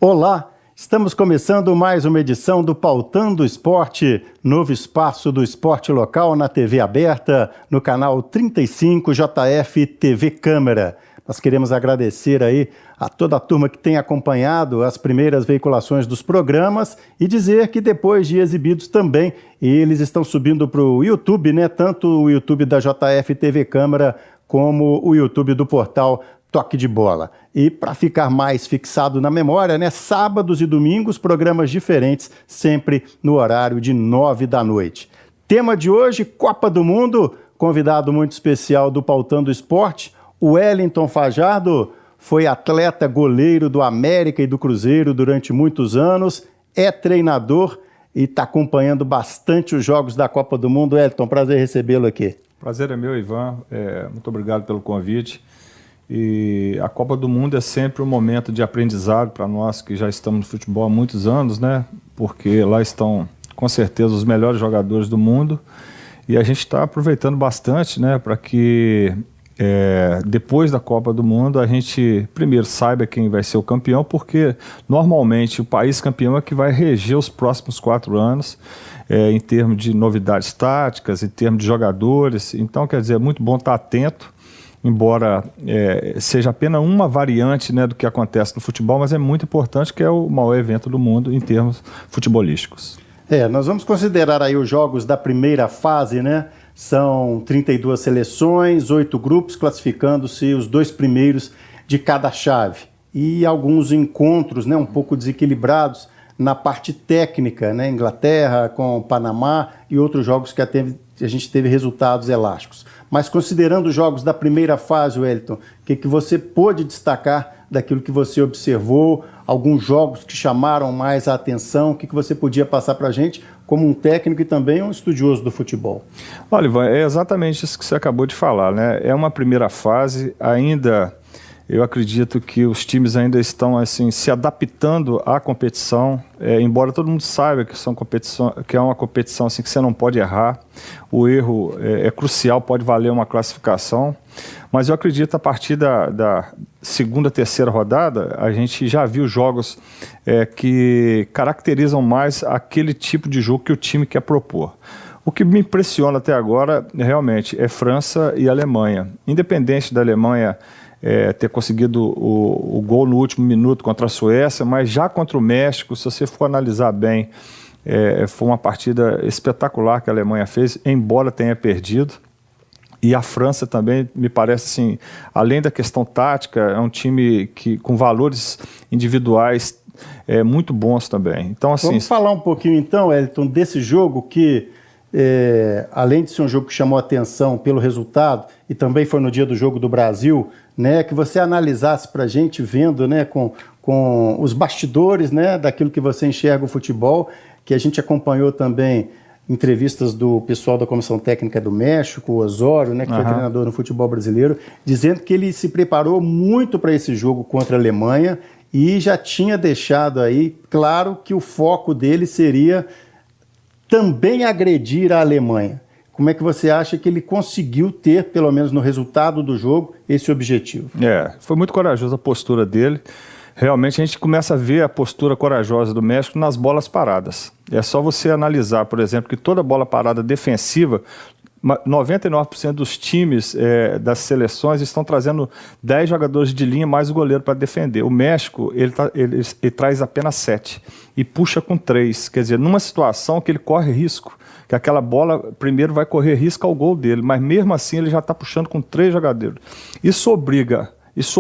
Olá, estamos começando mais uma edição do Pautando Esporte, novo espaço do esporte local na TV aberta, no canal 35 JF TV Câmara. Nós queremos agradecer aí a toda a turma que tem acompanhado as primeiras veiculações dos programas e dizer que depois de exibidos também, eles estão subindo para o YouTube, né? Tanto o YouTube da JF TV Câmara como o YouTube do portal Toque de Bola. E para ficar mais fixado na memória, né, sábados e domingos, programas diferentes, sempre no horário de 9 da noite. Tema de hoje, Copa do Mundo, convidado muito especial do Pautando Esporte, o Wellington Fajardo, foi atleta goleiro do América e do Cruzeiro durante muitos anos, é treinador e está acompanhando bastante os jogos da Copa do Mundo. Wellington, prazer recebê-lo aqui. Prazer é meu, Ivan. Muito obrigado pelo convite. E a Copa do Mundo é sempre um momento de aprendizado para nós que já estamos no futebol há muitos anos, né? Porque lá estão, com certeza, os melhores jogadores do mundo. E a gente está aproveitando bastante, né? Para que depois da Copa do Mundo a gente primeiro saiba quem vai ser o campeão, porque normalmente o país campeão é que vai reger os próximos 4 anos, em termos de novidades táticas, em termos de jogadores. Então, quer dizer, é muito bom estar atento. Embora seja apenas uma variante, né, do que acontece no futebol, mas é muito importante, que é o maior evento do mundo em termos futebolísticos. Nós vamos considerar aí os jogos da primeira fase, né? São 32 seleções, 8 grupos, classificando-se os 2 primeiros de cada chave. E alguns encontros, né, um pouco desequilibrados na parte técnica, né? Inglaterra com o Panamá e outros jogos que a gente teve resultados elásticos. Mas considerando os jogos da primeira fase, Wellington, o que você pôde destacar daquilo que você observou? Alguns jogos que chamaram mais a atenção? O que você podia passar para a gente como um técnico e também um estudioso do futebol? Olha, Ivan, é exatamente isso que você acabou de falar, né? É uma primeira fase, ainda eu acredito que os times ainda estão assim, se adaptando à competição, embora todo mundo saiba que é uma competição assim, que você não pode errar. O erro é crucial, pode valer uma classificação, mas eu acredito que a partir da segunda, terceira rodada, a gente já viu jogos que caracterizam mais aquele tipo de jogo que o time quer propor. O que me impressiona até agora, realmente, é França e Alemanha. Independente da Alemanha ter conseguido o gol no último minuto contra a Suécia, mas já contra o México, se você for analisar bem, foi uma partida espetacular que a Alemanha fez, embora tenha perdido. E a França também, me parece assim, além da questão tática, é um time com valores individuais muito bons também. Então, assim, vamos falar um pouquinho então, Wellington, desse jogo que, além de ser um jogo que chamou atenção pelo resultado, e também foi no dia do jogo do Brasil, né, que você analisasse para a gente, vendo, né, com os bastidores, né, daquilo que você enxerga o futebol, que a gente acompanhou também entrevistas do pessoal da Comissão Técnica do México, o Osório, né, que foi treinador no futebol brasileiro, dizendo que ele se preparou muito para esse jogo contra a Alemanha e já tinha deixado aí claro que o foco dele seria também agredir a Alemanha. Como é que você acha que ele conseguiu ter, pelo menos no resultado do jogo, esse objetivo? Foi muito corajosa a postura dele. Realmente a gente começa a ver a postura corajosa do México nas bolas paradas. É só você analisar, por exemplo, que toda bola parada defensiva, 99% dos times das seleções estão trazendo 10 jogadores de linha mais o goleiro para defender. O México, ele traz apenas 7 e puxa com 3. Quer dizer, numa situação que ele corre risco, que aquela bola primeiro vai correr risco ao gol dele, mas mesmo assim ele já está puxando com 3 jogadores. Isso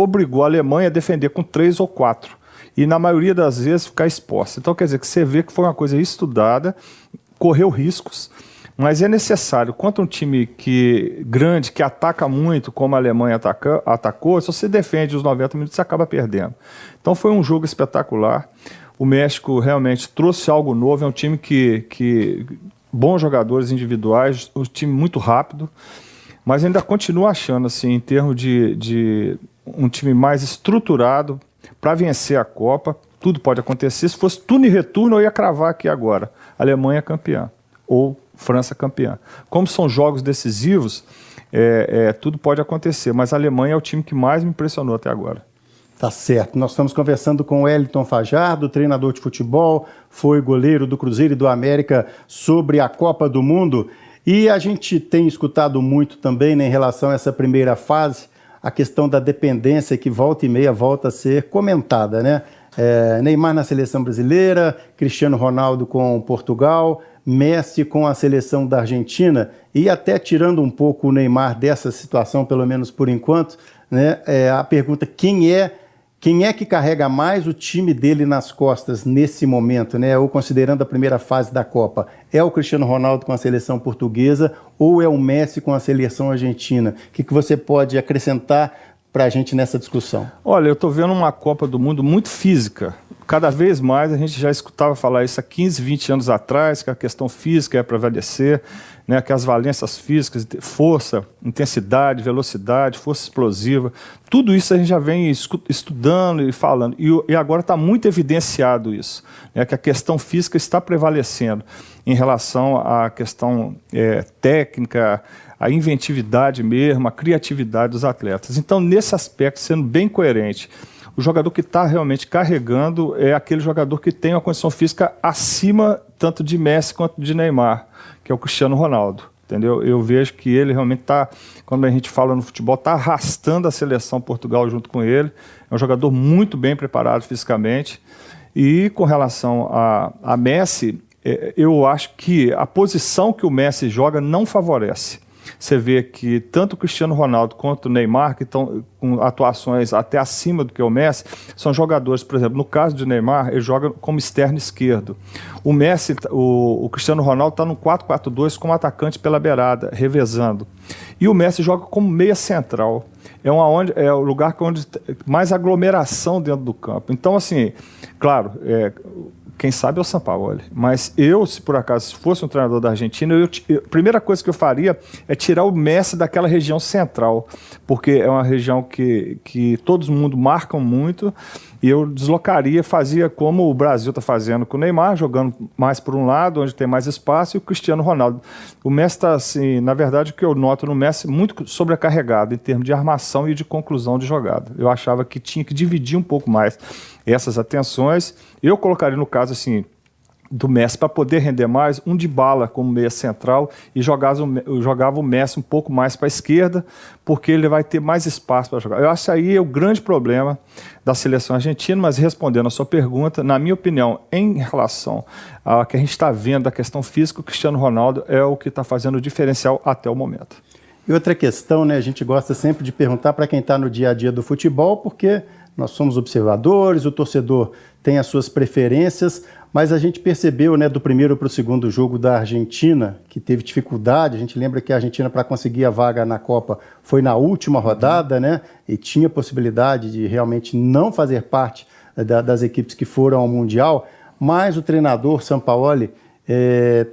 obrigou a Alemanha a defender com 3 ou 4. E na maioria das vezes ficar exposta. Então quer dizer que você vê que foi uma coisa estudada, correu riscos, mas é necessário, contra um time grande, que ataca muito, como a Alemanha atacou, se você defende os 90 minutos, você acaba perdendo. Então foi um jogo espetacular. O México realmente trouxe algo novo, é um time que bons jogadores individuais, um time muito rápido, mas ainda continuo achando, assim, em termos de um time mais estruturado para vencer a Copa. Tudo pode acontecer. Se fosse turno e retorno, eu ia cravar aqui agora: Alemanha campeã ou França campeã. Como são jogos decisivos, tudo pode acontecer, mas a Alemanha é o time que mais me impressionou até agora. Tá certo. Nós estamos conversando com o Wellington Fajardo, treinador de futebol, foi goleiro do Cruzeiro e do América, sobre a Copa do Mundo. E a gente tem escutado muito também, né, em relação a essa primeira fase, a questão da dependência que volta e meia volta a ser comentada, né? Neymar na seleção brasileira, Cristiano Ronaldo com Portugal, Messi com a seleção da Argentina, e até tirando um pouco o Neymar dessa situação, pelo menos por enquanto, né, a pergunta: quem é que carrega mais o time dele nas costas nesse momento, né? Ou considerando a primeira fase da Copa, é o Cristiano Ronaldo com a seleção portuguesa ou é o Messi com a seleção argentina? O que você pode acrescentar para a gente nessa discussão? Olha, eu estou vendo uma Copa do Mundo muito física. Cada vez mais a gente já escutava falar isso há 15, 20 anos atrás, que a questão física é prevalecer, né, que as valências físicas, força, intensidade, velocidade, força explosiva, tudo isso a gente já vem estudando e falando. E agora está muito evidenciado isso, né, que a questão física está prevalecendo em relação à questão técnica, a inventividade mesmo, a criatividade dos atletas. Então, nesse aspecto, sendo bem coerente, o jogador que está realmente carregando é aquele jogador que tem uma condição física acima tanto de Messi quanto de Neymar, que é o Cristiano Ronaldo, entendeu? Eu vejo que ele realmente está, quando a gente fala no futebol, está arrastando a seleção Portugal junto com ele. É um jogador muito bem preparado fisicamente. E com relação a Messi, eu acho que a posição que o Messi joga não favorece. Você vê que tanto o Cristiano Ronaldo quanto o Neymar, que estão com atuações até acima do que o Messi, são jogadores, por exemplo, no caso de Neymar, ele joga como externo esquerdo. O Messi, o Cristiano Ronaldo está no 4-4-2 como atacante pela beirada, revezando. E o Messi joga como meia central. É o lugar onde mais aglomeração dentro do campo. Então, assim, claro, quem sabe é o Sampaoli. Mas eu, se por acaso fosse um treinador da Argentina, a primeira coisa que eu faria é tirar o Messi daquela região central, porque é uma região que todo mundo marcam muito, e eu deslocaria, fazia como o Brasil está fazendo com o Neymar, jogando mais por um lado, onde tem mais espaço, e o Cristiano Ronaldo. O Messi está, assim, na verdade, o que eu noto no Messi, muito sobrecarregado em termos de armação e de conclusão de jogada. Eu achava que tinha que dividir um pouco mais essas atenções. Eu colocaria no caso assim do Messi, para poder render mais, um Dybala como meia central, e jogava o Messi um pouco mais para a esquerda, porque ele vai ter mais espaço para jogar. Eu acho que aí é o grande problema da seleção argentina. Mas respondendo a sua pergunta, na minha opinião, em relação ao que a gente está vendo da questão física, o Cristiano Ronaldo é o que está fazendo o diferencial até o momento. E outra questão, né, a gente gosta sempre de perguntar para quem está no dia a dia do futebol, porque nós somos observadores, o torcedor tem as suas preferências, mas a gente percebeu, né, do primeiro para o segundo jogo da Argentina, que teve dificuldade. A gente lembra que a Argentina, para conseguir a vaga na Copa, foi na última rodada, né, e tinha possibilidade de realmente não fazer parte das equipes que foram ao Mundial, mas o treinador Sampaoli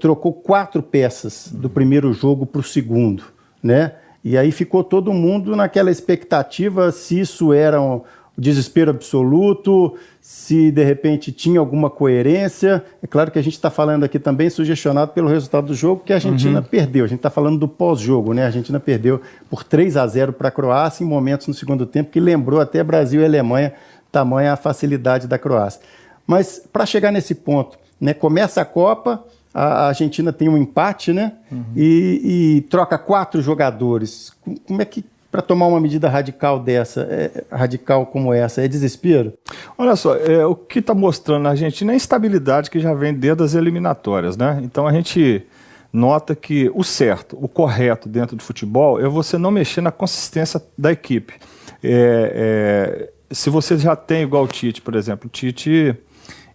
trocou 4 peças do primeiro jogo para o segundo, né, e aí ficou todo mundo naquela expectativa se isso era o desespero absoluto, se de repente tinha alguma coerência. É claro que a gente está falando aqui também sugestionado pelo resultado do jogo, que a Argentina perdeu. A gente está falando do pós-jogo, né? A Argentina perdeu por 3-0 para a Croácia em momentos no segundo tempo que lembrou até Brasil e Alemanha, tamanha a facilidade da Croácia. Mas para chegar nesse ponto, né, começa a Copa, a Argentina tem um empate, né? E troca 4 jogadores. Como é que, para tomar uma medida radical radical como essa, é desespero? Olha só, o que está mostrando na Argentina é a instabilidade que já vem desde as eliminatórias, né? Então a gente nota que o certo, o correto dentro do futebol é você não mexer na consistência da equipe. Se você já tem igual o Tite, por exemplo, o Tite,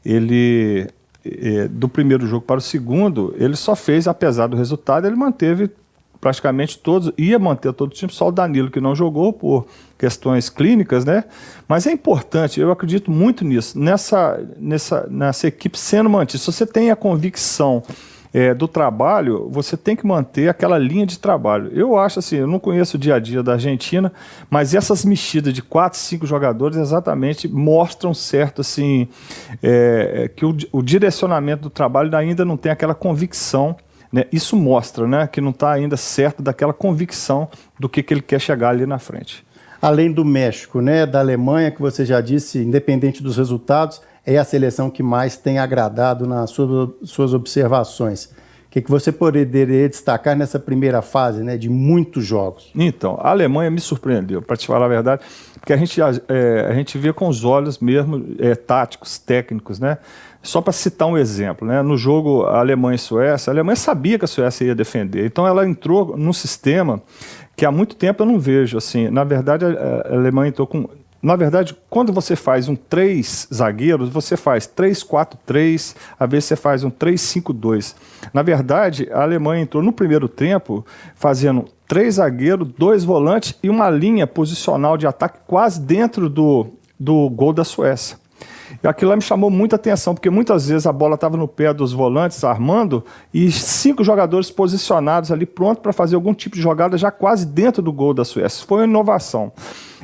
ele do primeiro jogo para o segundo, ele só fez, apesar do resultado, ele manteve praticamente todos, ia manter todo o time, só o Danilo que não jogou por questões clínicas, né? Mas é importante, eu acredito muito nisso, nessa equipe sendo mantida. Se você tem a convicção do trabalho, você tem que manter aquela linha de trabalho. Eu acho assim, eu não conheço o dia a dia da Argentina, mas essas mexidas de 4, 5 jogadores exatamente mostram certo assim, que o direcionamento do trabalho ainda não tem aquela convicção, né? Isso mostra, né, que não está ainda certo daquela convicção do que ele quer chegar ali na frente. além do México, né, da Alemanha, que você já disse, independente dos resultados, é a seleção que mais tem agradado nas suas observações. O que você poderia destacar nessa primeira fase, né, de muitos jogos? Então, a Alemanha me surpreendeu, para te falar a verdade, porque a gente vê com os olhos mesmo táticos, técnicos, né? Só para citar um exemplo, né? No jogo Alemanha e Suécia, a Alemanha sabia que a Suécia ia defender, então ela entrou num sistema que há muito tempo eu não vejo. Assim, na verdade, a Alemanha entrou com... Na verdade, quando você faz um 3 zagueiros, você faz 3-4-3, às vezes você faz um 3-5-2. Na verdade, a Alemanha entrou no primeiro tempo fazendo 3 zagueiros, 2 volantes e uma linha posicional de ataque quase dentro do gol da Suécia. E aquilo lá me chamou muita atenção, porque muitas vezes a bola estava no pé dos volantes armando e 5 jogadores posicionados ali pronto para fazer algum tipo de jogada já quase dentro do gol da Suécia. Foi uma inovação.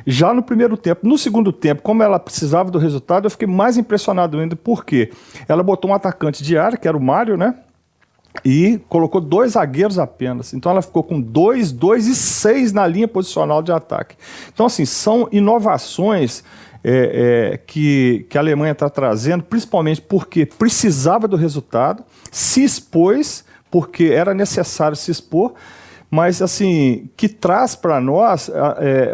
Já no primeiro tempo. No segundo tempo, como ela precisava do resultado, eu fiquei mais impressionado ainda, porque ela botou um atacante de área, que era o Mário, né? E colocou 2 zagueiros apenas. Então ela ficou com 2, 2 e 6 na linha posicional de ataque. Então, assim, são inovações que a Alemanha está trazendo, principalmente porque precisava do resultado, se expôs, porque era necessário se expor, mas assim, que traz para nós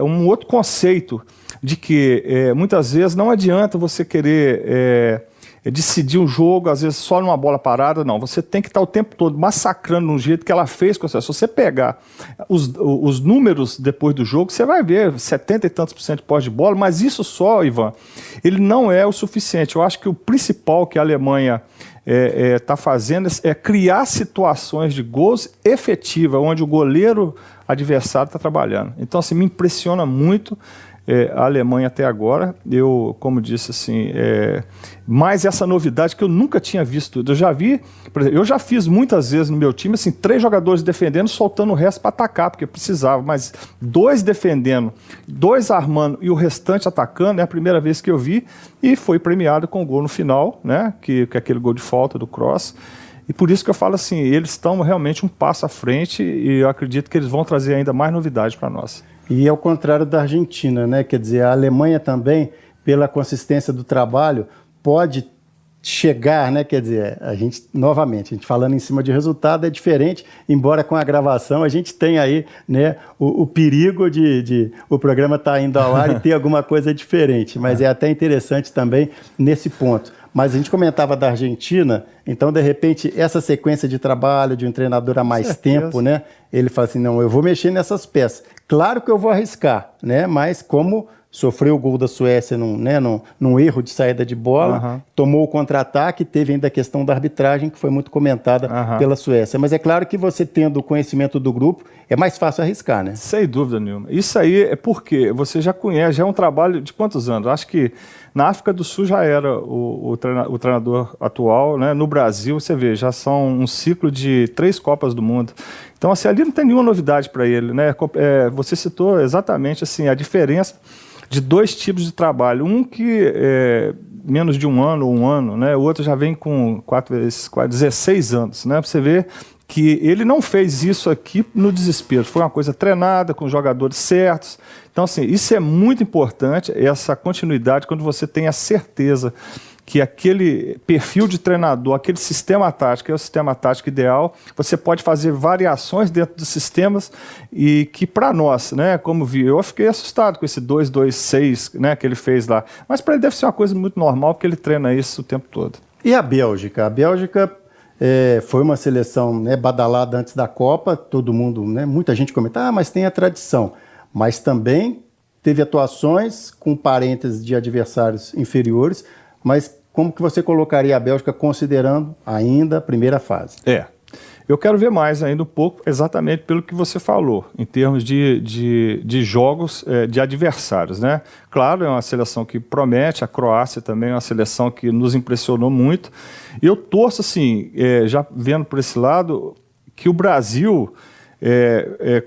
um outro conceito de que muitas vezes não adianta você querer decidir um jogo, às vezes só numa bola parada, não. Você tem que estar o tempo todo massacrando no jeito que ela fez com você. Se você pegar os números depois do jogo, você vai ver 70 e tantos % de posse de bola, mas isso só, Ivan, ele não é o suficiente. Eu acho que o principal que a Alemanha está fazendo é criar situações de gols efetivas, onde o goleiro adversário está trabalhando. Então, assim, me impressiona muito a Alemanha até agora. Eu, como disse, assim, mais essa novidade que eu nunca tinha visto. Eu já vi, por exemplo, eu já fiz muitas vezes no meu time, assim, 3 jogadores defendendo, soltando o resto para atacar, porque precisava, mas 2 defendendo, 2 armando e o restante atacando, é a primeira vez que eu vi, e foi premiado com o gol no final, né, que é aquele gol de falta do Kroos. E por isso que eu falo assim, eles estão realmente um passo à frente e eu acredito que eles vão trazer ainda mais novidade para nós. E ao contrário da Argentina, né? Quer dizer, a Alemanha também, pela consistência do trabalho, pode chegar, né? Quer dizer, a gente falando em cima de resultado é diferente, embora com a gravação a gente tenha aí, né, o perigo de o programa estar indo ao ar e ter alguma coisa diferente, mas é até interessante também nesse ponto. Mas a gente comentava da Argentina, então, de repente, essa sequência de trabalho de um treinador há mais tempo, né? Ele fala assim, não, eu vou mexer nessas peças. Claro que eu vou arriscar, né? Mas como sofreu o gol da Suécia num erro de saída de bola, tomou o contra-ataque, teve ainda a questão da arbitragem, que foi muito comentada pela Suécia. Mas é claro que você tendo o conhecimento do grupo, é mais fácil arriscar, né? Sem dúvida nenhuma. Isso aí é porque você já conhece, já é um trabalho de quantos anos? Acho que na África do Sul já era o treinador atual, né? No Brasil, você vê, já são um ciclo de 3 Copas do Mundo. Então, assim, ali não tem nenhuma novidade para ele, né? Você citou exatamente assim, a diferença de 2 tipos de trabalho. Um que é menos de um ano, né? O outro já vem com 16 anos, né? Você vê que ele não fez isso aqui no desespero, foi uma coisa treinada, com os jogadores certos. Então, assim, isso é muito importante, essa continuidade, quando você tem a certeza que aquele perfil de treinador, aquele sistema tático é o sistema tático ideal, você pode fazer variações dentro dos sistemas e que para nós, né, como vi, eu fiquei assustado com esse 2-2-6, né, que ele fez lá, mas para ele deve ser uma coisa muito normal, porque ele treina isso o tempo todo. E a Bélgica? A Bélgica foi uma seleção, né, badalada antes da Copa, todo mundo, né, muita gente comenta, mas tem a tradição, mas também teve atuações com parênteses de adversários inferiores, mas como que você colocaria a Bélgica considerando ainda a primeira fase? Eu quero ver mais ainda um pouco, exatamente pelo que você falou, em termos de jogos de adversários, né? Claro, é uma seleção que promete, a Croácia também é uma seleção que nos impressionou muito. E eu torço, assim, já vendo por esse lado, que o Brasil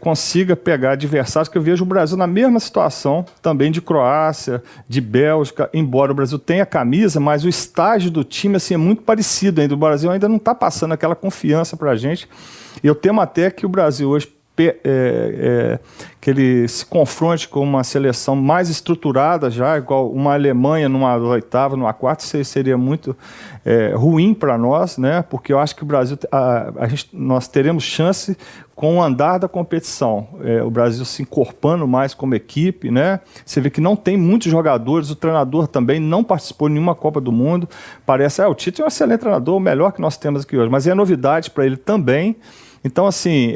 consiga pegar adversários, que eu vejo o Brasil na mesma situação, também de Croácia, de Bélgica, embora o Brasil tenha camisa, mas o estágio do time assim, é muito parecido ainda. O Brasil ainda não está passando aquela confiança para a gente. Eu temo até que o Brasil hoje que ele se confronte com uma seleção mais estruturada já, igual uma Alemanha numa oitava, numa quarta, seria muito ruim para nós, né? Porque eu acho que o Brasil, nós teremos chance com o andar da competição, o Brasil se encorpando mais como equipe, né? Você vê que não tem muitos jogadores, o treinador também não participou de nenhuma Copa do Mundo, parece, o Tite é um excelente treinador, o melhor que nós temos aqui hoje, mas é novidade para ele também. Então, assim,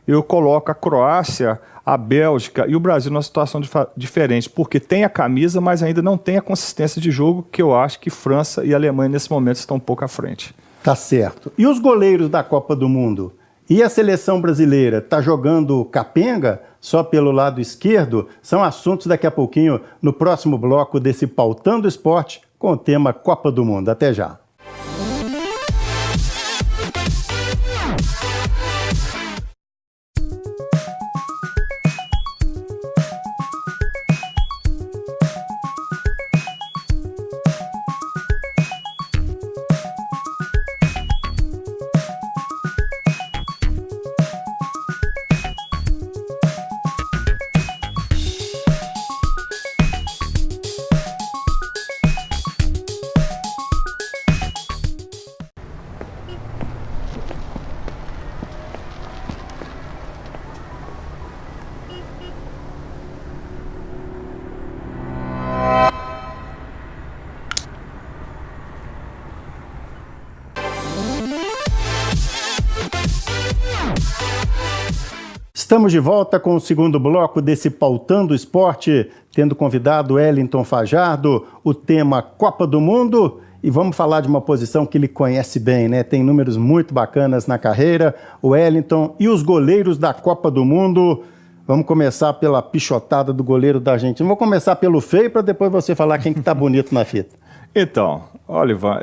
eu coloco a Croácia, a Bélgica e o Brasil numa situação diferente, porque tem a camisa, mas ainda não tem a consistência de jogo, que eu acho que França e Alemanha nesse momento estão um pouco à frente. Tá certo. E os goleiros da Copa do Mundo? E a seleção brasileira está jogando capenga só pelo lado esquerdo? São assuntos daqui a pouquinho no próximo bloco desse Pautando Esporte com o tema Copa do Mundo. Até já. Estamos de volta com o segundo bloco desse Pautando Esporte, tendo convidado Wellington Fajardo, o tema Copa do Mundo, e vamos falar de uma posição que ele conhece bem, né? Tem números muito bacanas na carreira, o Wellington, e os goleiros da Copa do Mundo. Vamos começar pela pichotada do goleiro da Argentina. Vou começar pelo feio para depois você falar quem que tá bonito na fita. Então, olha, Ivan,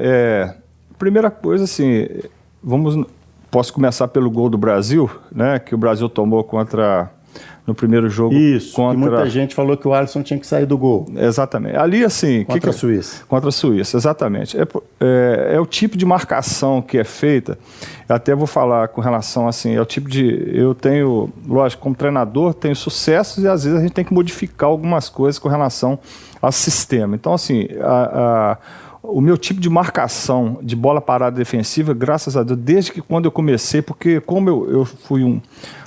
primeira coisa assim, posso começar pelo gol do Brasil, né, que o Brasil tomou no primeiro jogo. Isso, que muita gente falou que o Alisson tinha que sair do gol. Exatamente. Ali, assim... Contra a Suíça. Contra a Suíça, exatamente. É o tipo de marcação que é feita, eu até vou falar com relação, assim, é o tipo de... Eu tenho, lógico, como treinador, tenho sucessos e às vezes a gente tem que modificar algumas coisas com relação ao sistema. Então, assim, o meu tipo de marcação de bola parada defensiva, graças a Deus, desde que quando eu comecei, porque como eu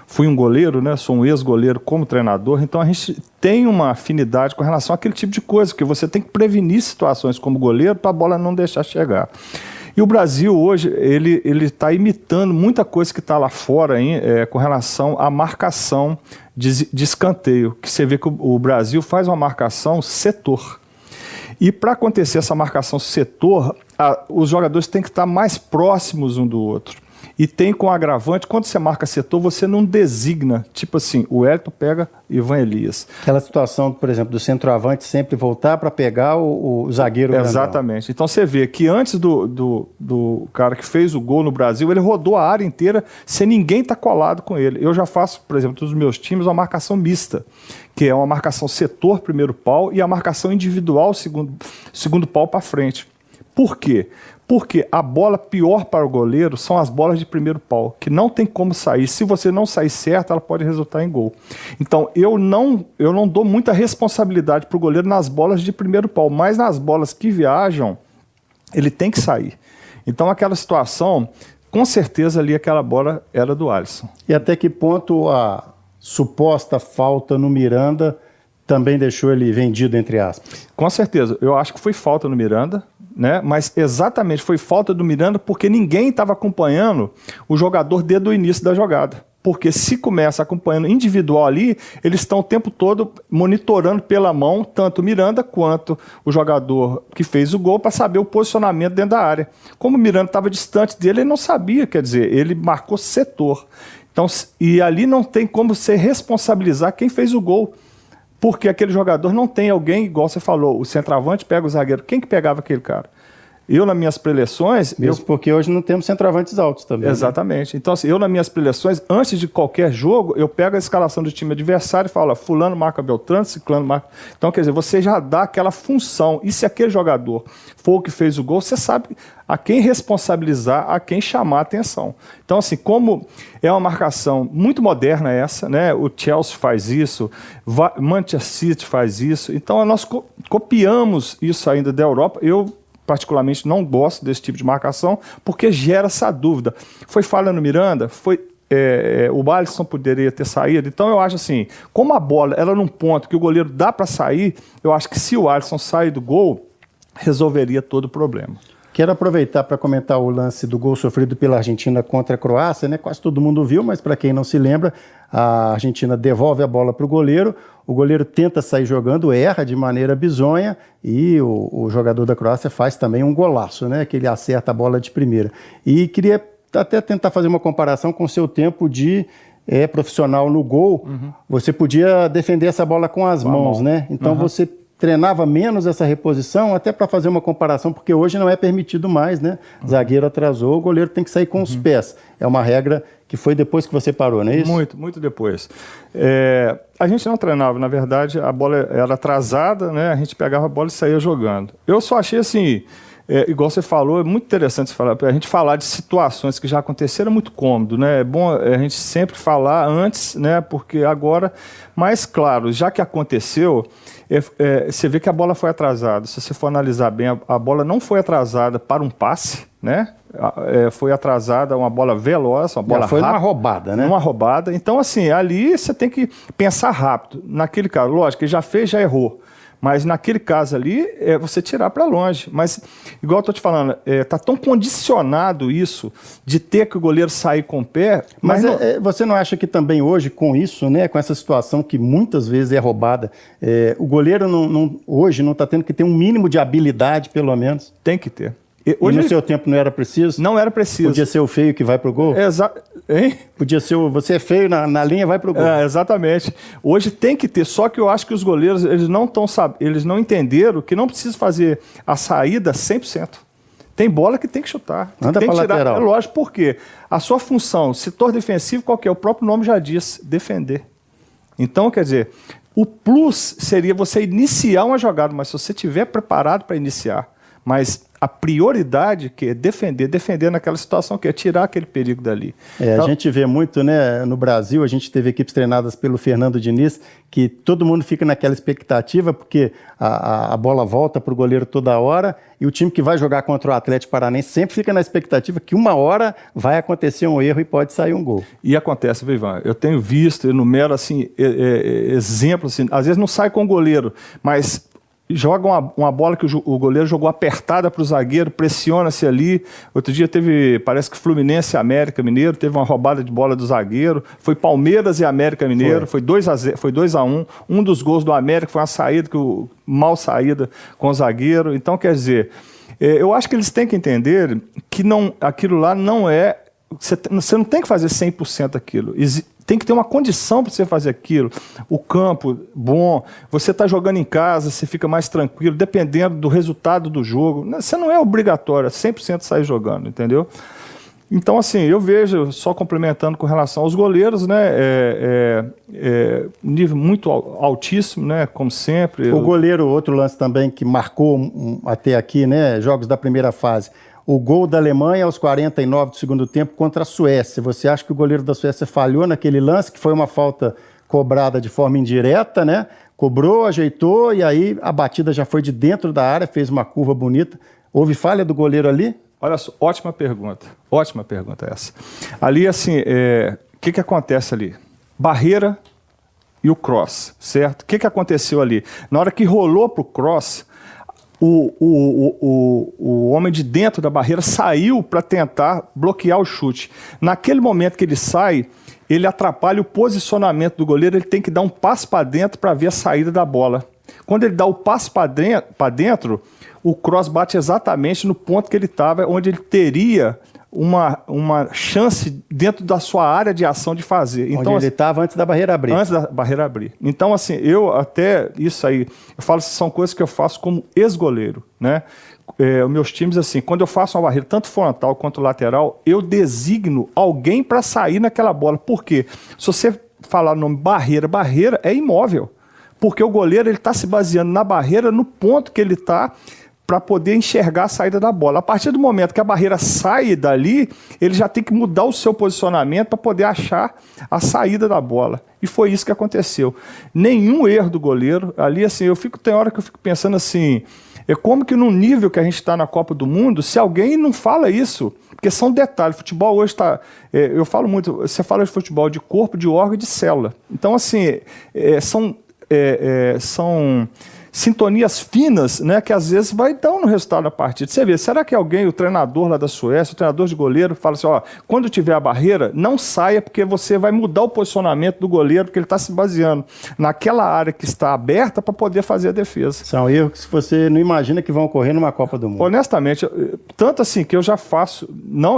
fui um goleiro, né, sou um ex-goleiro como treinador, então a gente tem uma afinidade com relação àquele tipo de coisa, porque você tem que prevenir situações como goleiro para a bola não deixar chegar. E o Brasil hoje, ele está imitando muita coisa que está lá fora com relação à marcação de escanteio, que você vê que o Brasil faz uma marcação setor. E para acontecer essa marcação setor, os jogadores têm que estar mais próximos um do outro. E tem com agravante, quando você marca setor, você não designa, tipo assim, o Wellington pega Ivan Elias. Aquela situação, por exemplo, do centroavante sempre voltar para pegar o zagueiro. Exatamente. Grandão. Então você vê que antes do cara que fez o gol no Brasil, ele rodou a área inteira sem ninguém estar colado com ele. Eu já faço, por exemplo, dos meus times, uma marcação mista, que é uma marcação setor, primeiro pau, e a marcação individual, segundo pau para frente. Por quê? Porque a bola pior para o goleiro são as bolas de primeiro pau, que não tem como sair. Se você não sair certo, ela pode resultar em gol. Então, eu não dou muita responsabilidade para o goleiro nas bolas de primeiro pau, mas nas bolas que viajam, ele tem que sair. Então, aquela situação, com certeza ali aquela bola era do Alisson. E até que ponto a suposta falta no Miranda também deixou ele vendido, entre aspas? Com certeza. Eu acho que foi falta no Miranda, né? Mas exatamente foi falta do Miranda porque ninguém estava acompanhando o jogador desde o início da jogada. Porque se começa acompanhando individual ali, eles estão o tempo todo monitorando pela mão tanto o Miranda quanto o jogador que fez o gol para saber o posicionamento dentro da área. Como o Miranda estava distante dele, ele não sabia, quer dizer, ele marcou setor. Então, e ali não tem como você responsabilizar quem fez o gol. Porque aquele jogador não tem alguém, igual você falou, o centroavante pega o zagueiro. Quem que pegava aquele cara? Eu, nas minhas preleções... Mesmo porque hoje não temos centroavantes altos também. Exatamente. Né? Então, assim, eu, nas minhas preleções, antes de qualquer jogo, eu pego a escalação do time adversário e falo, fulano marca Beltrano, ciclano marca... Então, quer dizer, você já dá aquela função. E se aquele jogador for o que fez o gol, você sabe a quem responsabilizar, a quem chamar a atenção. Então, assim, como é uma marcação muito moderna essa, né? O Chelsea faz isso, Manchester City faz isso. Então, nós copiamos isso ainda da Europa. Eu particularmente não gosto desse tipo de marcação, porque gera essa dúvida. Foi falha no Miranda? O Alisson poderia ter saído. Então eu acho assim, como a bola era num ponto que o goleiro dá para sair, eu acho que se o Alisson sair do gol, resolveria todo o problema. Quero aproveitar para comentar o lance do gol sofrido pela Argentina contra a Croácia, né? Quase todo mundo viu, mas para quem não se lembra, a Argentina devolve a bola para o goleiro tenta sair jogando, erra de maneira bizonha e o jogador da Croácia faz também um golaço, né? Que ele acerta a bola de primeira. E queria até tentar fazer uma comparação com o seu tempo de profissional no gol. Você podia defender essa bola com as mãos, né? Então você treinava menos essa reposição, até para fazer uma comparação, porque hoje não é permitido mais, né? Zagueiro atrasou, o goleiro tem que sair com os pés. É uma regra que foi depois que você parou, não é isso? Muito, muito depois. A gente não treinava, na verdade, a bola era atrasada, né? A gente pegava a bola e saía jogando. Eu só achei assim, igual você falou, é muito interessante a gente falar de situações que já aconteceram, é muito cômodo, né? É bom a gente sempre falar antes, né? Porque agora, mas claro, já que aconteceu, você vê que a bola foi atrasada. Se você for analisar bem, a bola não foi atrasada para um passe, né? Foi atrasada uma bola veloz, uma bola foi rápida. Uma roubada, né? Uma roubada. Então, assim, ali você tem que pensar rápido. Naquele caso, lógico, ele já fez, já errou. Mas naquele caso ali, você tirar para longe. Mas, igual eu estou te falando, está tão condicionado isso de ter que o goleiro sair com o pé. Mas você não acha que também hoje, com isso, né, com essa situação que muitas vezes é roubada, o goleiro hoje não está tendo que ter um mínimo de habilidade, pelo menos? Tem que ter. Hoje, e no seu tempo não era preciso? Não era preciso. Podia ser o feio que vai pro gol? Hein? Podia ser você é feio na linha, vai pro gol. Exatamente. Hoje tem que ter, só que eu acho que os goleiros eles não entenderam que não precisa fazer a saída 100%. Tem bola que tem que chutar. Anda tem que tirar. Lateral. É lógico, por quê? A sua função, setor defensivo, qual que é? O próprio nome já diz, defender. Então, quer dizer, o plus seria você iniciar uma jogada, mas se você estiver preparado para iniciar, mas a prioridade que é defender naquela situação, que é tirar aquele perigo dali. Então, a gente vê muito, né, no Brasil, a gente teve equipes treinadas pelo Fernando Diniz, que todo mundo fica naquela expectativa, porque a bola volta para o goleiro toda hora, e o time que vai jogar contra o Atlético Paranaense sempre fica na expectativa que uma hora vai acontecer um erro e pode sair um gol. E acontece, Ivan, eu tenho visto, enumero assim, exemplos, assim, às vezes não sai com o goleiro, mas joga uma bola que o goleiro jogou apertada para o zagueiro, pressiona-se ali. Outro dia parece que Fluminense e América Mineiro, teve uma roubada de bola do zagueiro. Foi Palmeiras e América Mineiro, foi 2-1. Um dos gols do América foi uma saída, mal saída com o zagueiro. Então, quer dizer, eu acho que eles têm que entender que aquilo lá não é... Você não tem que fazer 100% aquilo. Tem que ter uma condição para você fazer aquilo. O campo, bom. Você está jogando em casa, você fica mais tranquilo, dependendo do resultado do jogo. Você não é obrigatório 100% sair jogando, entendeu? Então, assim, eu vejo, só complementando com relação aos goleiros, né? Nível muito altíssimo, né? Como sempre. O goleiro, outro lance também que marcou até aqui, né? Jogos da primeira fase. O gol da Alemanha aos 49 do segundo tempo contra a Suécia. Você acha que o goleiro da Suécia falhou naquele lance, que foi uma falta cobrada de forma indireta, né? Cobrou, ajeitou e aí a batida já foi de dentro da área, fez uma curva bonita. Houve falha do goleiro ali? Olha só, ótima pergunta essa. Ali, assim, o que acontece ali? Barreira e o cross, certo? O que aconteceu ali? Na hora que rolou para o cross, o homem de dentro da barreira saiu para tentar bloquear o chute. Naquele momento que ele sai, ele atrapalha o posicionamento do goleiro, ele tem que dar um passo para dentro para ver a saída da bola. Quando ele dá o passo para dentro, o cross bate exatamente no ponto que ele estava, onde ele teria uma chance dentro da sua área de ação de fazer. Então, onde ele estava antes da barreira abrir. Antes da barreira abrir. Então, assim, eu até, isso aí, eu falo que são coisas que eu faço como ex-goleiro, né? Os meus times, assim, quando eu faço uma barreira, tanto frontal quanto lateral, eu designo alguém para sair naquela bola. Por quê? Se você falar o nome barreira é imóvel. Porque o goleiro está se baseando na barreira, no ponto que ele está, para poder enxergar a saída da bola. A partir do momento que a barreira sai dali, ele já tem que mudar o seu posicionamento para poder achar a saída da bola. E foi isso que aconteceu. Nenhum erro do goleiro. Ali, assim, tem hora que eu fico pensando assim, é como que no nível que a gente está na Copa do Mundo, se alguém não fala isso, porque são detalhes. Futebol hoje está... eu falo muito, você fala de futebol de corpo, de órgão e de célula. Então, assim, são sintonias finas, né, que às vezes vai dar no resultado da partida. Você vê, será que alguém, o treinador lá da Suécia, o treinador de goleiro, fala assim, ó, quando tiver a barreira, não saia, porque você vai mudar o posicionamento do goleiro, porque ele está se baseando naquela área que está aberta para poder fazer a defesa. São erros que você não imagina que vão ocorrer numa Copa do Mundo. Honestamente, tanto assim que eu já faço,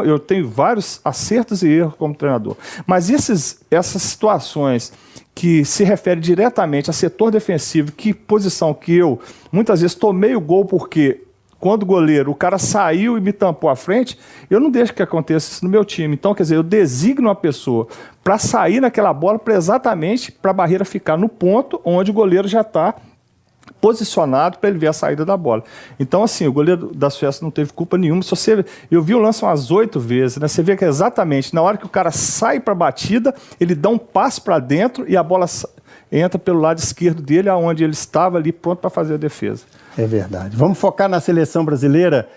eu tenho vários acertos e erros como treinador, mas essas situações que se refere diretamente a setor defensivo, que posição que eu muitas vezes tomei o gol porque quando o goleiro, o cara saiu e me tampou à frente, eu não deixo que aconteça isso no meu time. Então, quer dizer, eu designo uma pessoa para sair naquela bola exatamente para a barreira ficar no ponto onde o goleiro já está posicionado para ele ver a saída da bola. Então, assim, o goleiro da Suécia não teve culpa nenhuma. Eu vi o lance umas 8 vezes, né? Você vê que é exatamente na hora que o cara sai para a batida, ele dá um passo para dentro e a bola entra pelo lado esquerdo dele, aonde ele estava ali pronto para fazer a defesa. É verdade. Vamos focar na seleção brasileira.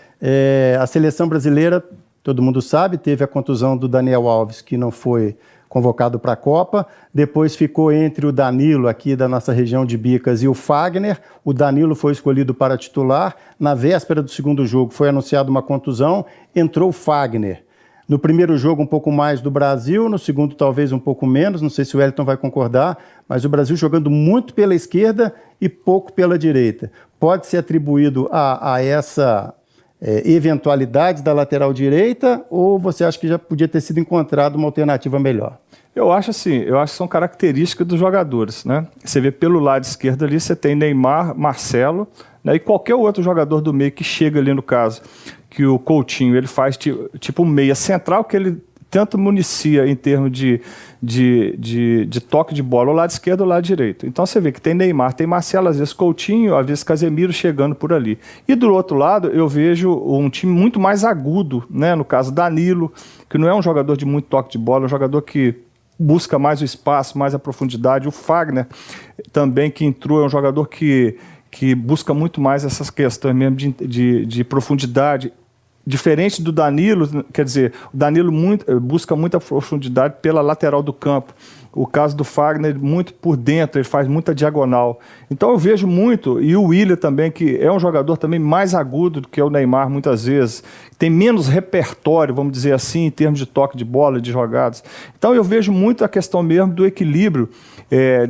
A seleção brasileira, todo mundo sabe, teve a contusão do Daniel Alves, que não foi convocado para a Copa, depois ficou entre o Danilo, aqui da nossa região de Bicas, e o Fagner. O Danilo foi escolhido para titular. Na véspera do segundo jogo foi anunciada uma contusão, entrou o Fagner. No primeiro jogo um pouco mais do Brasil, no segundo talvez um pouco menos, não sei se o Wellington vai concordar, mas o Brasil jogando muito pela esquerda e pouco pela direita. Pode ser atribuído a essa eventualidade da lateral direita, ou você acha que já podia ter sido encontrada uma alternativa melhor? Eu acho assim, que são características dos jogadores, né? Você vê pelo lado esquerdo ali, você tem Neymar, Marcelo, né? E qualquer outro jogador do meio que chega ali no caso, que o Coutinho, ele faz tipo um meia central, que ele tanto municia em termos de toque de bola, o lado esquerdo ou o lado direito. Então você vê que tem Neymar, tem Marcelo, às vezes Coutinho, às vezes Casemiro chegando por ali. E do outro lado eu vejo um time muito mais agudo, né? No caso Danilo, que não é um jogador de muito toque de bola, é um jogador que busca mais o espaço, mais a profundidade. O Fagner também, que entrou, é um jogador que busca muito mais essas questões mesmo de profundidade. Diferente do Danilo, quer dizer, o Danilo busca muita profundidade pela lateral do campo. O caso do Fagner, muito por dentro, ele faz muita diagonal. Então eu vejo muito, e o Willian também, que é um jogador também mais agudo do que o Neymar muitas vezes, tem menos repertório, vamos dizer assim, em termos de toque de bola, de jogadas. Então eu vejo muito a questão mesmo do equilíbrio,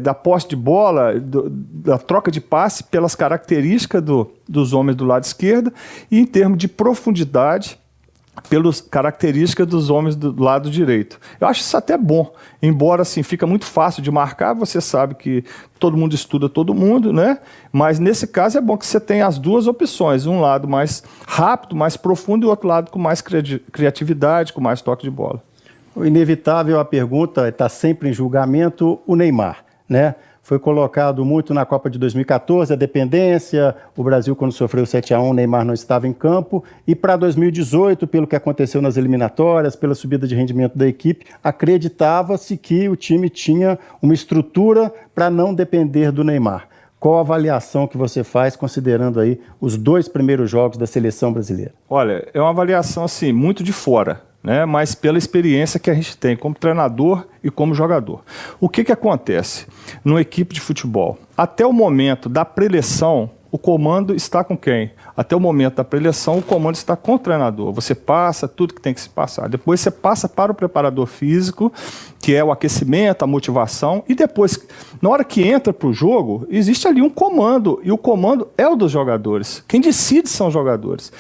da posse de bola, da troca de passe pelas características dos homens do lado esquerdo e em termos de profundidade pelas características dos homens do lado direito. Eu acho isso até bom, embora assim fica muito fácil de marcar, você sabe que todo mundo estuda todo mundo, né? Mas nesse caso é bom que você tenha as duas opções, um lado mais rápido, mais profundo e o outro lado com mais criatividade, com mais toque de bola. O inevitável, a pergunta está sempre em julgamento, o Neymar, né? Foi colocado muito na Copa de 2014, a dependência, o Brasil quando sofreu 7-1, o Neymar não estava em campo, e para 2018, pelo que aconteceu nas eliminatórias, pela subida de rendimento da equipe, acreditava-se que o time tinha uma estrutura para não depender do Neymar. Qual a avaliação que você faz considerando aí os 2 primeiros jogos da seleção brasileira? Olha, é uma avaliação assim, muito de fora, né? Mas pela experiência que a gente tem como treinador e como jogador. O que acontece numa equipe de futebol? Até o momento da preleção, o comando está com quem? Até o momento da preleção, o comando está com o treinador. Você passa tudo que tem que se passar. Depois você passa para o preparador físico, que é o aquecimento, a motivação. E depois, na hora que entra para o jogo, existe ali um comando. E o comando é o dos jogadores. Quem decide são os jogadores.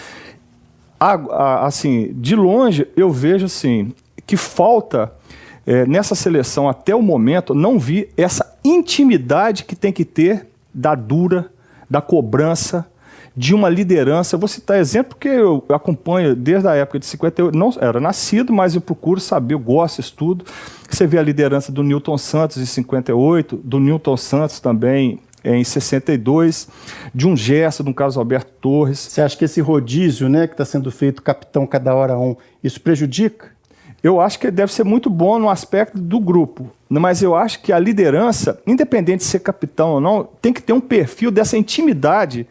assim, de longe, eu vejo assim, que falta nessa seleção, até o momento, não vi essa intimidade que tem que ter da dura, da cobrança, de uma liderança. Eu vou citar exemplo porque eu acompanho desde a época de 58, não era nascido, mas eu procuro saber, eu gosto, estudo. Você vê a liderança do Newton Santos em 58, do Newton Santos também em 62, de um Gerson, de um Carlos Alberto Torres. Você acha que esse rodízio, né, que está sendo feito, capitão cada hora um, isso prejudica? Eu acho que deve ser muito bom no aspecto do grupo, mas eu acho que a liderança, independente de ser capitão ou não, tem que ter um perfil dessa intimidade,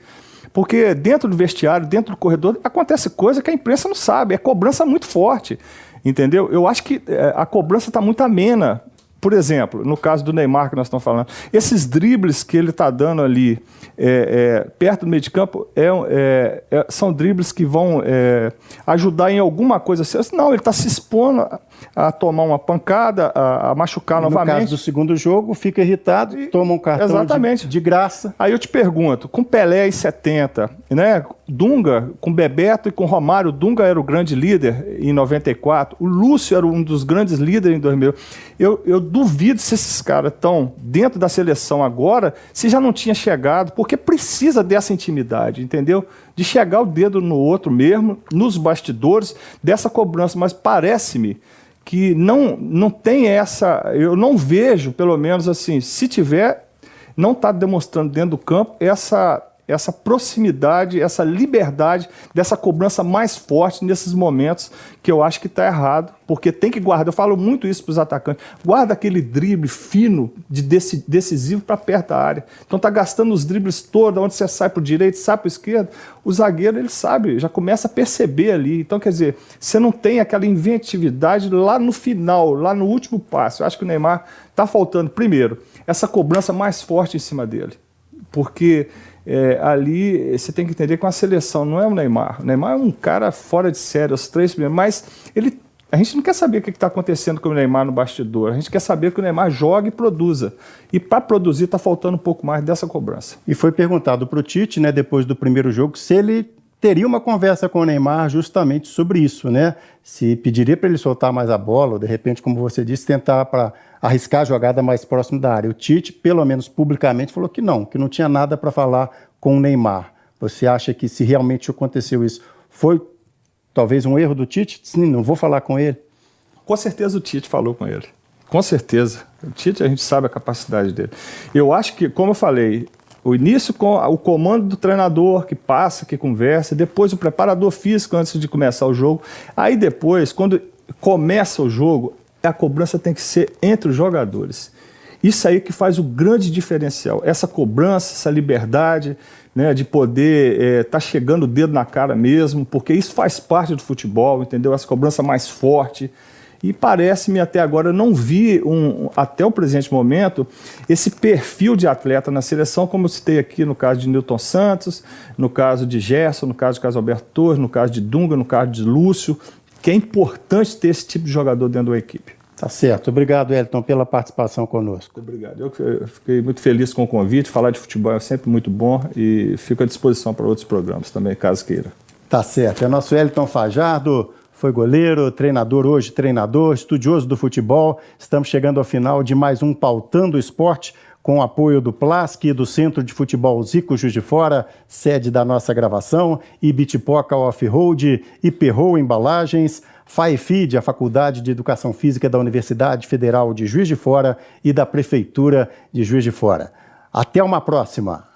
porque dentro do vestiário, dentro do corredor, acontece coisa que a imprensa não sabe, é cobrança muito forte, entendeu? Eu acho que a cobrança está muito amena. Por exemplo, no caso do Neymar que nós estamos falando, esses dribles que ele está dando ali perto do meio de campo são dribles que vão ajudar em alguma coisa. Não, ele está se expondo a tomar uma pancada, a machucar novamente. No caso do segundo jogo, fica irritado e toma um cartão de graça. Aí eu te pergunto, com Pelé em 70, né, Dunga com Bebeto e com Romário, Dunga era o grande líder em 94, o Lúcio era um dos grandes líderes em 2000. Eu duvido se esses caras estão dentro da seleção agora, se já não tinha chegado, porque precisa dessa intimidade, entendeu? De chegar o dedo no outro mesmo, nos bastidores, dessa cobrança. Mas parece-me que não tem essa, eu não vejo, pelo menos assim, se tiver, não está demonstrando dentro do campo essa proximidade, essa liberdade, dessa cobrança mais forte nesses momentos que eu acho que está errado, porque tem que guardar, eu falo muito isso para os atacantes, guarda aquele drible fino, decisivo para perto da área. Então está gastando os dribles todos, onde você sai para o direito, sai para o esquerdo, o zagueiro ele sabe, já começa a perceber ali. Então quer dizer, você não tem aquela inventividade lá no final, lá no último passo. Eu acho que o Neymar está faltando, primeiro, essa cobrança mais forte em cima dele, porque ali você tem que entender que uma seleção não é o Neymar. O Neymar é um cara fora de série, os três primeiros, mas a gente não quer saber o que está acontecendo com o Neymar no bastidor, a gente quer saber que o Neymar joga e produza. E para produzir está faltando um pouco mais dessa cobrança. E foi perguntado para o Tite, né, depois do primeiro jogo, se ele teria uma conversa com o Neymar justamente sobre isso, né? Se pediria para ele soltar mais a bola, ou de repente, como você disse, tentar para arriscar a jogada mais próximo da área. O Tite, pelo menos publicamente, falou que não tinha nada para falar com o Neymar. Você acha que se realmente aconteceu isso, foi talvez um erro do Tite? Sim, não vou falar com ele. Com certeza o Tite falou com ele. Com certeza. O Tite, a gente sabe a capacidade dele. Eu acho que, como eu falei, o início com o comando do treinador, que passa, que conversa, depois o preparador físico antes de começar o jogo. Aí depois, quando começa o jogo, a cobrança tem que ser entre os jogadores. Isso aí que faz o grande diferencial. Essa cobrança, essa liberdade, né, de poder tá chegando o dedo na cara mesmo, porque isso faz parte do futebol, entendeu? Essa cobrança mais forte. E parece-me até agora, eu não vi, até o presente momento, esse perfil de atleta na seleção, como eu citei aqui no caso de Newton Santos, no caso de Gerson, no caso de Carlos Alberto Torres, no caso de Dunga, no caso de Lúcio, que é importante ter esse tipo de jogador dentro da equipe. Tá certo. Obrigado, Elton, pela participação conosco. Obrigado. Eu fiquei muito feliz com o convite. Falar de futebol é sempre muito bom e fico à disposição para outros programas também, caso queira. Tá certo. É nosso Elton Fajardo. Foi goleiro, treinador hoje, treinador, estudioso do futebol. Estamos chegando ao final de mais um Pautando o Esporte, com o apoio do Plasc e do Centro de Futebol Zico Juiz de Fora, sede da nossa gravação, e Bitpoca Off-Road, e Perrou Embalagens, FAEFID, a Faculdade de Educação Física da Universidade Federal de Juiz de Fora e da Prefeitura de Juiz de Fora. Até uma próxima!